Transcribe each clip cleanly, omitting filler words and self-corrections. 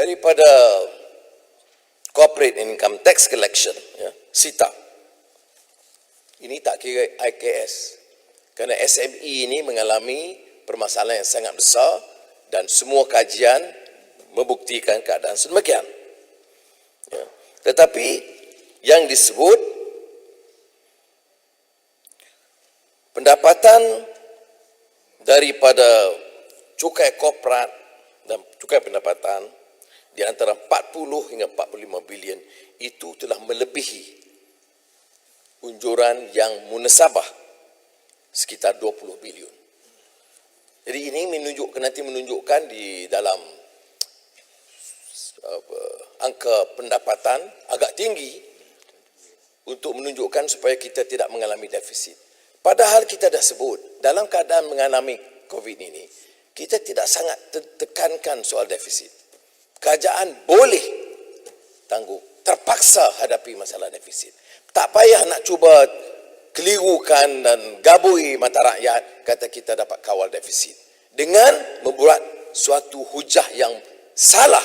daripada Corporate Income Tax Collection, ya, SITA. Ini tak kira IKS. Kerana SME ini mengalami permasalahan yang sangat besar dan semua kajian membuktikan keadaan sedemikian. Ya. Tetapi yang disebut pendapatan daripada cukai korporat dan cukai pendapatan di antara 40 hingga 45 bilion itu telah melebihi unjuran yang munasabah sekitar 20 bilion. Jadi ini menunjukkan di dalam angka pendapatan agak tinggi untuk menunjukkan supaya kita tidak mengalami defisit. Padahal kita dah sebut dalam keadaan mengalami COVID ini, kita tidak sangat tekankan soal defisit. Kerajaan boleh tangguh, terpaksa hadapi masalah defisit. Tak payah nak cuba kelirukan dan gabui mata rakyat kata kita dapat kawal defisit dengan membuat suatu hujah yang salah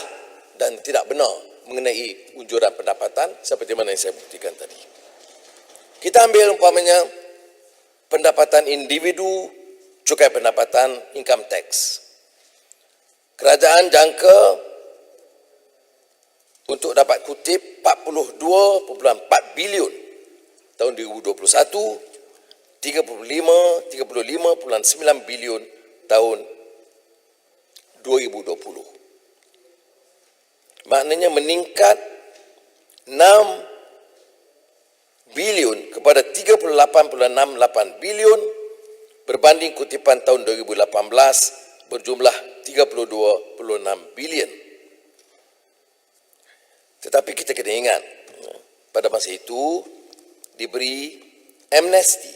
dan tidak benar mengenai unjuran pendapatan seperti mana yang saya buktikan tadi. Kita ambil umpamanya pendapatan individu, cukai pendapatan, income tax. Kerajaan jangka untuk dapat kutip 42.4 bilion tahun 2021, 35.9 bilion tahun 2020. Maknanya meningkat 6 bilion kepada 38.68 bilion berbanding kutipan tahun 2018 berjumlah 32.6 bilion. Tetapi kita kena ingat, pada masa itu diberi amnesti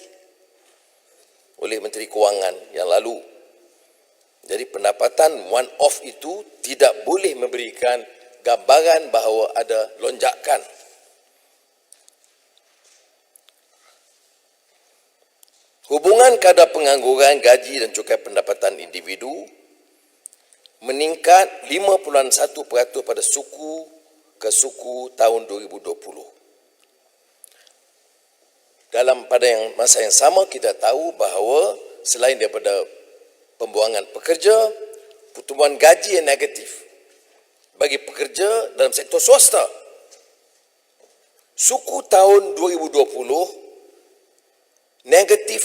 oleh Menteri Kewangan yang lalu. Jadi pendapatan one off itu tidak boleh memberikan gambaran bahawa ada lonjakan. Hubungan kadar pengangguran, gaji dan cukai pendapatan individu meningkat 5.1% pada suku ke suku tahun 2020. Pada masa yang sama kita tahu bahawa selain daripada pembuangan pekerja, pertumbuhan gaji yang negatif bagi pekerja dalam sektor swasta. Suku tahun 2020 negatif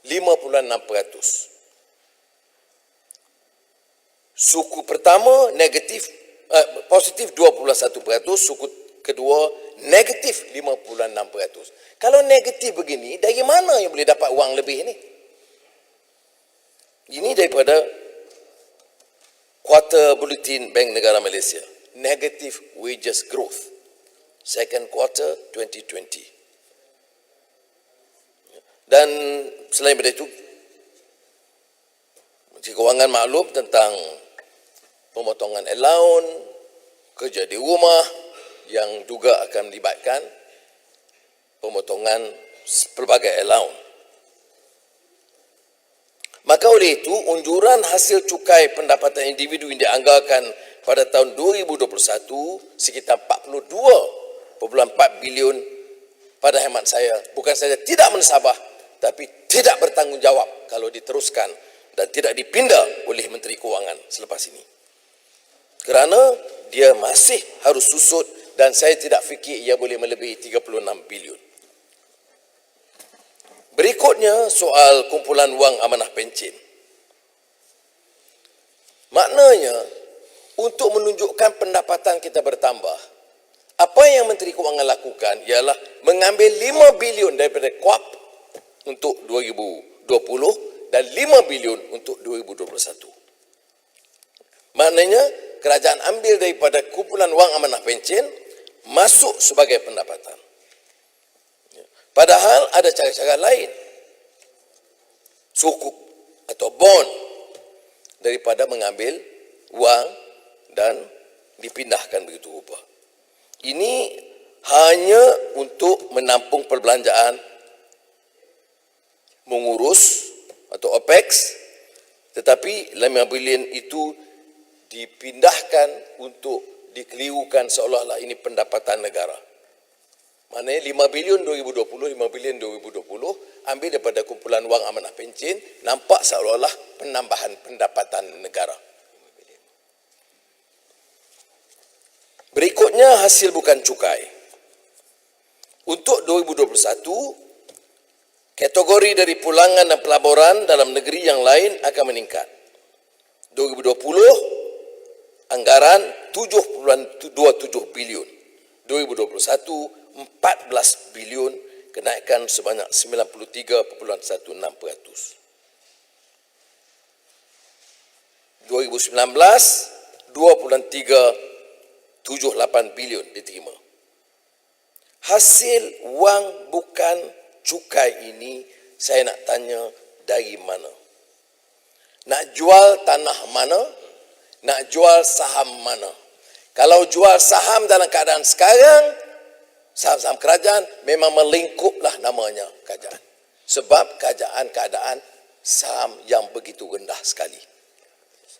5.6%. Suku pertama positif 21%, suku kedua negatif 5.6%. Kalau negatif begini, dari mana yang boleh dapat wang lebih ini? Ini daripada Kuartal Bulletin Bank Negara Malaysia. Negative wages growth. Second quarter 2020. Dan selain daripada itu, Menteri Kewangan maklum tentang pemotongan allowance, kerja di rumah yang juga akan melibatkan pemotongan pelbagai allowance. Maka oleh itu, unjuran hasil cukai pendapatan individu yang dianggarkan pada tahun 2021 sekitar 42.4 bilion pada hemat saya bukan saja tidak mensabah, tapi tidak bertanggungjawab kalau diteruskan dan tidak dipindah oleh Menteri Kewangan selepas ini. Kerana dia masih harus susut dan saya tidak fikir ia boleh melebihi 36 bilion. Berikutnya soal kumpulan wang amanah pencen. Maknanya untuk menunjukkan pendapatan kita bertambah, apa yang Menteri Kewangan lakukan ialah mengambil 5 bilion daripada KUAP untuk 2020 dan 5 bilion untuk 2021. Maknanya kerajaan ambil daripada kumpulan wang amanah pencen masuk sebagai pendapatan. Padahal ada cara-cara lain. Sukuk atau bond daripada mengambil wang dan dipindahkan begitu rupa. Ini hanya untuk menampung perbelanjaan mengurus atau OPEX, tetapi 5 bilion itu dipindahkan untuk dikelirukan seolah-olah ini pendapatan negara. Maknanya 5 bilion 2020, 5 bilion 2020 ambil daripada kumpulan wang amanah pencen, nampak seolah-olah penambahan pendapatan negara. Berikutnya hasil bukan cukai. Untuk 2021, kategori dari pulangan dan pelaburan dalam negeri yang lain akan meningkat. 2020 anggaran 7.27 bilion. 2021 14 bilion, kenaikan sebanyak 93.16%. 2019 2.378 bilion diterima. Hasil wang bukan cukai ini saya nak tanya dari mana? Nak jual tanah mana? Nak jual saham mana? Kalau jual saham dalam keadaan sekarang, saham-saham kerajaan memang melingkuplah namanya kerajaan. Sebab keadaan saham yang begitu rendah sekali.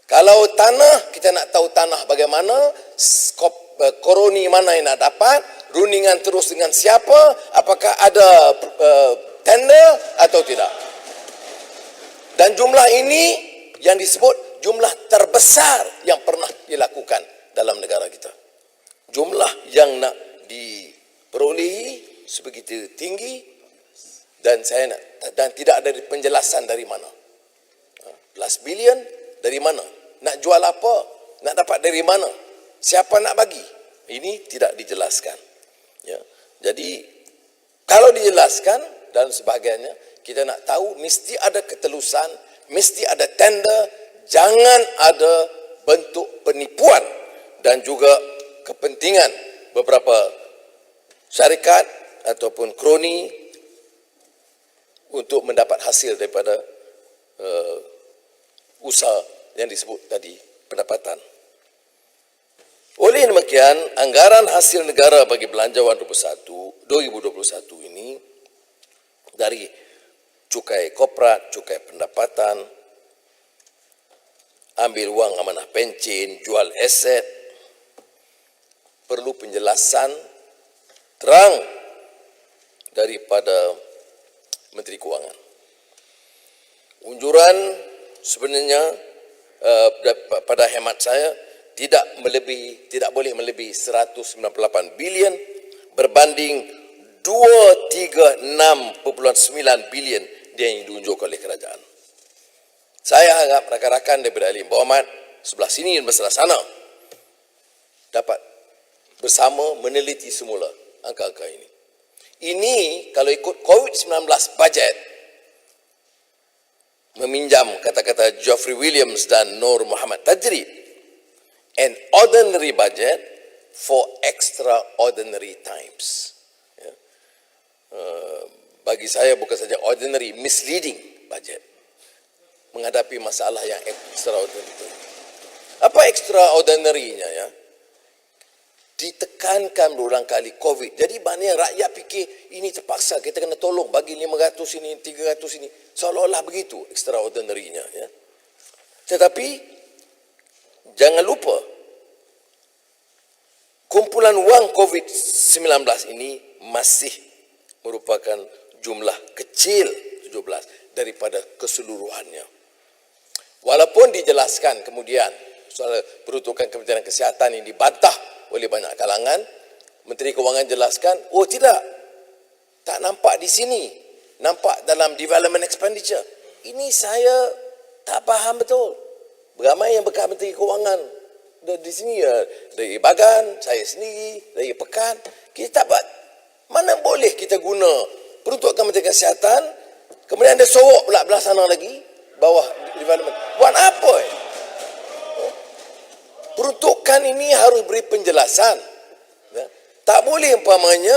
Kalau tanah, kita nak tahu tanah bagaimana, skop koroni mana yang nak dapat, rundingan terus dengan siapa, apakah ada tender atau tidak. Dan jumlah ini yang disebut jumlah terbesar yang pernah dilakukan dalam negara kita. Jumlah yang nak diperolehi sebegitu tinggi dan tidak ada penjelasan dari mana. Plus bilion dari mana? Nak jual apa? Nak dapat dari mana? Siapa nak bagi? Ini tidak dijelaskan. Ya. Jadi kalau dijelaskan dan sebagainya, kita nak tahu mesti ada ketelusan, mesti ada tender, jangan ada bentuk penipuan dan juga kepentingan beberapa syarikat ataupun kroni untuk mendapat hasil daripada usaha yang disebut tadi, pendapatan. Oleh demikian, anggaran hasil negara bagi belanjawan 2021 ini dari cukai korporat, cukai pendapatan, ambil wang amanah pencen, jual aset, perlu penjelasan terang daripada Menteri Kewangan. Unjuran sebenarnya pada hemat saya tidak boleh melebihi 198 bilion berbanding 236.9 bilion yang diunjuk oleh kerajaan. Saya harap rakan-rakan daripada ahli berhormat sebelah sini dan sebelah sana dapat bersama meneliti semula angka-angka ini. Ini kalau ikut COVID-19 budget, meminjam kata-kata Geoffrey Williams dan Nur Muhammad Tajrid, an ordinary budget for extraordinary times. Ya. Bagi saya bukan saja ordinary, misleading budget menghadapi masalah yang extraordinary. Apa extraordinary-nya ya? Ditekankan berulang kali COVID. Jadi maknanya rakyat fikir ini terpaksa kita kena tolong bagi 500 ini, 300 ini. Seolah-olah begitu extraordinary-nya ya. Tetapi jangan lupa kumpulan wang COVID-19 ini masih merupakan jumlah kecil 17 daripada keseluruhannya. Walaupun dijelaskan kemudian soal peruntukan Kementerian Kesihatan ini dibantah oleh banyak kalangan, Menteri Kewangan jelaskan, oh tidak, tak nampak di sini, nampak dalam development expenditure. Ini saya tak faham betul. Beramai yang bekas Menteri Kewangan di sini ya, dari Bagan, saya sendiri, dari Pekan, kita tak buat. Mana boleh kita guna peruntukan Kementerian Kesihatan, kemudian ada sorok pula belah sana lagi, bawah development. Buat apa? Peruntukan ini harus beri penjelasan. Ya. Tak boleh umpamanya,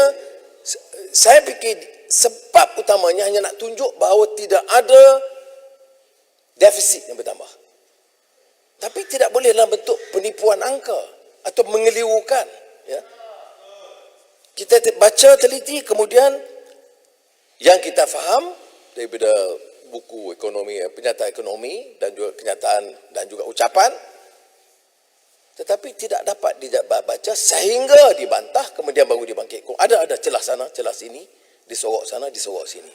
saya fikir sebab utamanya hanya nak tunjuk bahawa tidak ada defisit yang bertambah. Tapi tidak boleh dalam bentuk penipuan angka atau mengelirukan. Ya. Kita baca teliti, kemudian yang kita faham daripada buku ekonomi, penyataan ekonomi dan juga kenyataan dan juga ucapan, tetapi tidak dapat dibaca sehingga dibantah kemudian baru dibangkitkan. Ada celah sana, celah sini, disorok sana, disorok sini.